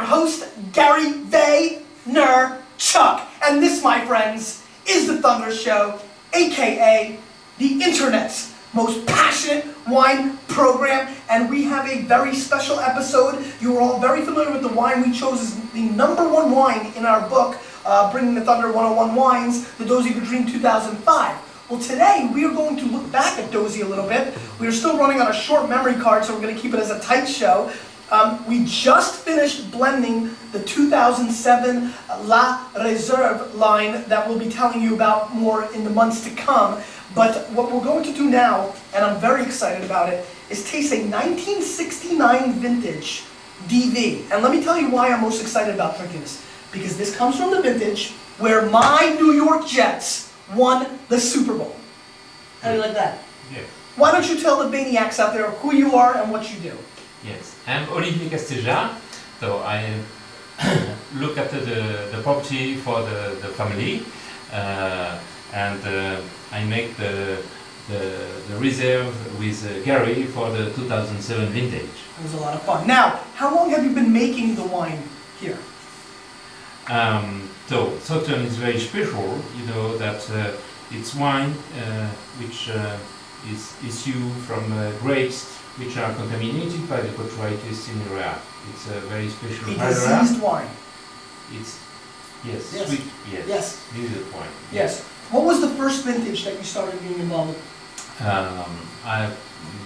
host, Gary Vaynerchuk. And this, my friends, is the Thunder Show, aka the Internet's most passionate wine program. And we have a very special episode. You are all very familiar with the wine we chose as the #1 wine in our book, Bringing the Thunder 101 Wines, the Dozy Dream 2005. Well, today we are going to look back at Dozy a little bit. We are still running on a short memory card, so we're going to keep it as a tight show. We just finished blending the 2007 La Réserve line that we'll be telling you about more in the months to come. But what we're going to do now, and I'm very excited about it, is taste a 1969 vintage DV. And let me tell you why I'm most excited about drinking this. Because this comes from the vintage where my New York Jets won the Super Bowl. How do you like that? Yes. Why don't you tell the maniacs out there who you are and what you do? Yes, I'm Olivier Casteja, so I look after the property for the family, and I make the reserve with Gary for the 2007 vintage. It was a lot of fun. Now, how long have you been making the wine here? So Sauternes is very special, you know, that it's wine which is issued from grapes which are contaminated by the botrytis cinerea. It's a very special A diseased wine. It's yes, Yes. sweet, yes, Yes. diseased wine. Yes. What was the first vintage that you started being involved with? I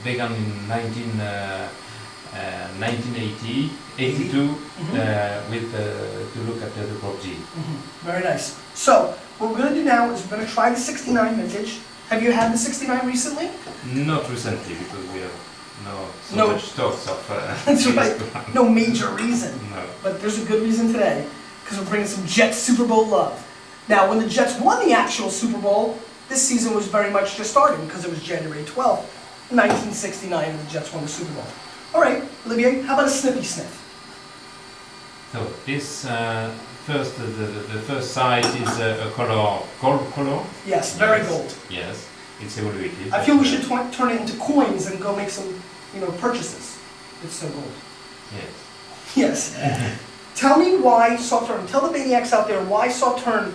began in 1982 with to look at the property. Very nice. So, what we're going to do now is we're going to try the 69 vintage. Have you had the 69 recently? Not recently, because we have No. much stocks of. That's right. No major reason. No. But there's a good reason today, because we're bringing some Jets Super Bowl love. Now, when the Jets won the actual Super Bowl, this season was very much just starting, because it was January 12th, 1969, and the Jets won the Super Bowl. All right, Olivier, how about a snippy sniff? So this the first side is a gold color. Yes, very gold. Yes, it's evaluated. I feel we should turn it into coins and go make some, purchases. It's so gold. Yes. Yes. Tell me why Sauternes, tell the maniacs out there why Sauternes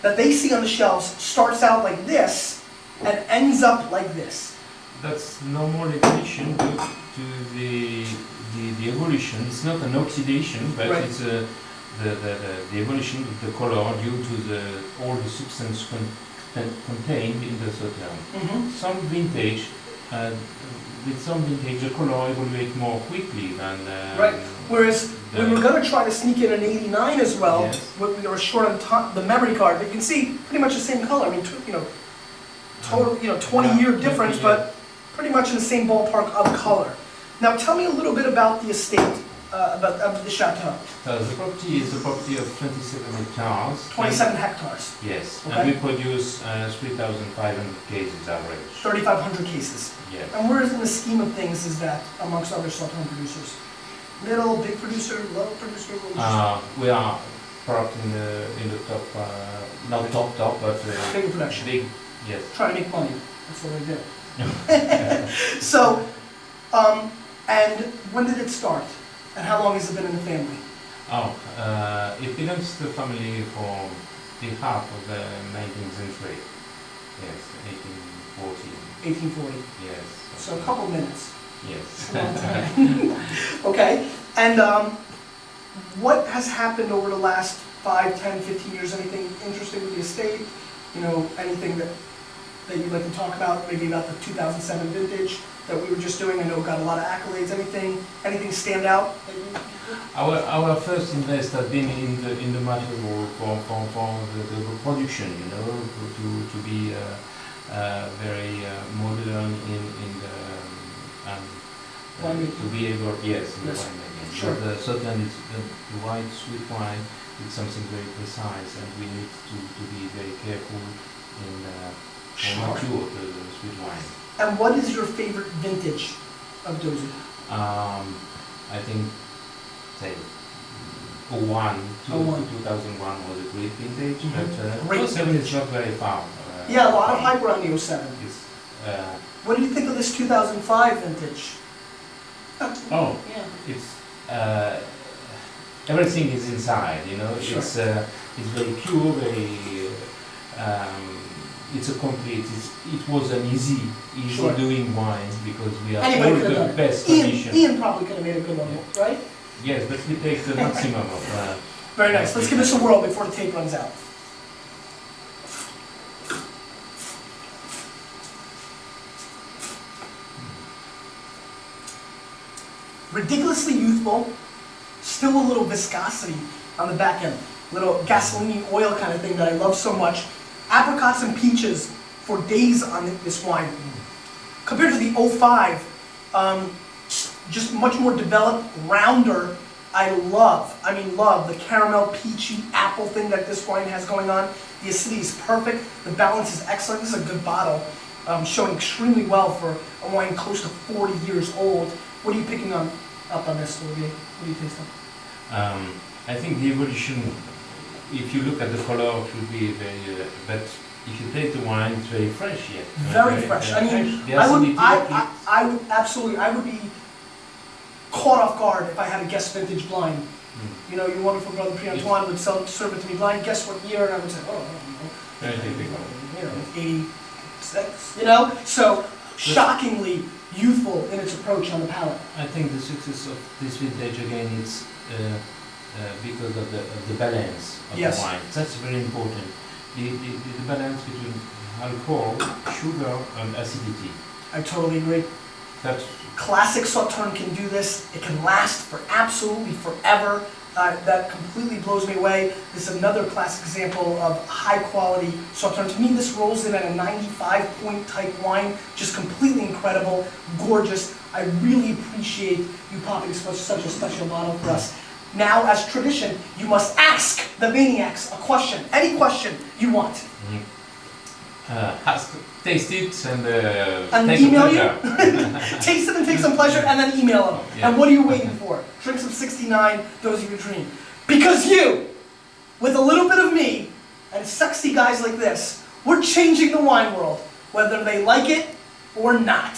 that they see on the shelves starts out like this and ends up like this. That's normal evolution due to the evolution. It's not an oxidation, but Right. it's the evolution of the color due to all the substance contained in the Sauternes. Some vintage, with some vintage, the color evaluates more quickly than. Right. Whereas we were going to try to sneak in an 89 as well. Yes. We were short on the memory card, but you can see pretty much the same color. I mean, total, 20-year difference, but pretty much in the same ballpark of color. Now, tell me a little bit about the estate, about the chateau. The property is a property of 27 hectares. 27 hectares. Yes, Okay. and we produce 3,500 cases average. 3,500 cases. Yes. And where in the scheme of things is that amongst other Sauternes producers? Middle, big producer, low producer? We are perhaps in the top, not top, but Big production. big, yes. Trying to make money. That's what I do. So, and when did it start? And how long has it been in the family? It belongs to the family for the half of the 19th century. Yes, 1840. 1840. Yes. So a couple minutes. Yes. A long time. Okay, and what has happened over the last 5, 10, 15 years? Anything interesting with the estate? Anything that you'd like to talk about? Maybe about the 2007 vintage that we were just doing? I know it got a lot of accolades. Anything stand out? Our first invest has been in the material for the production, to be very modern in the to be able, yes, in the winemaking. Sure. But Sauternes is the white sweet wine. It's something very precise, and we need to be very careful in mature the sweet wine. And what is your favorite vintage of Dozy? I think, say, 2001 was a great vintage, but Great 07 vintage. is not very far. Yeah, a lot of hype around the 07. It's, What do you think of this 2005 vintage? oh, Yeah. it's everything is inside, you know. Sure. It's very pure, very. It's a complete. It was an easy Sure. doing wine because we are Anybody all could have the done it. best condition. Ian probably could have made a good one, right? Yes, but we take the maximum of. Very nice. Let's give this a whirl before the tape runs out. Ridiculously youthful, still a little viscosity on the back end, little gasoline oil kind of thing that I love so much. Apricots and peaches for days on this wine. Compared to the 05, just much more developed, rounder. I love the caramel, peachy, apple thing that this wine has going on. The acidity is perfect, the balance is excellent. This is a good bottle, showing extremely well for a wine close to 40 years old. What are you picking up on this, Olivier? What do you taste of? I think the evolution, if you look at the color, it will be very. But if you taste the wine, it's very fresh yet. Very fresh. I mean, The acidity, I would absolutely, I would be caught off guard if I had a guess vintage blind. You know, your wonderful brother Pierre-Antoine would serve it to me blind. Guess what year? And I would say, oh, I don't know. You know, 86. You know, so shockingly youthful in its approach on the palate. I think the success of this vintage again is because of the balance of Yes. the wine. That's very important. The balance between alcohol, sugar, and acidity. I totally agree. That's Classic Sauternes can do this. It can last for absolutely forever. That completely blows me away. This is another classic example of high quality Sauternes. To me, this rolls in at a 95-point type wine. Just completely incredible, gorgeous. I really appreciate you popping such a special bottle for us. Now, as tradition, you must ask the maniacs a question. Any question you want. taste it And take a email you? pleasure. Taste it and take some pleasure, and then email them. Yeah. And what are you waiting for? Drink some 69, those of your dream. Because you, with a little bit of me, and sexy guys like this, we're changing the wine world, whether they like it or not.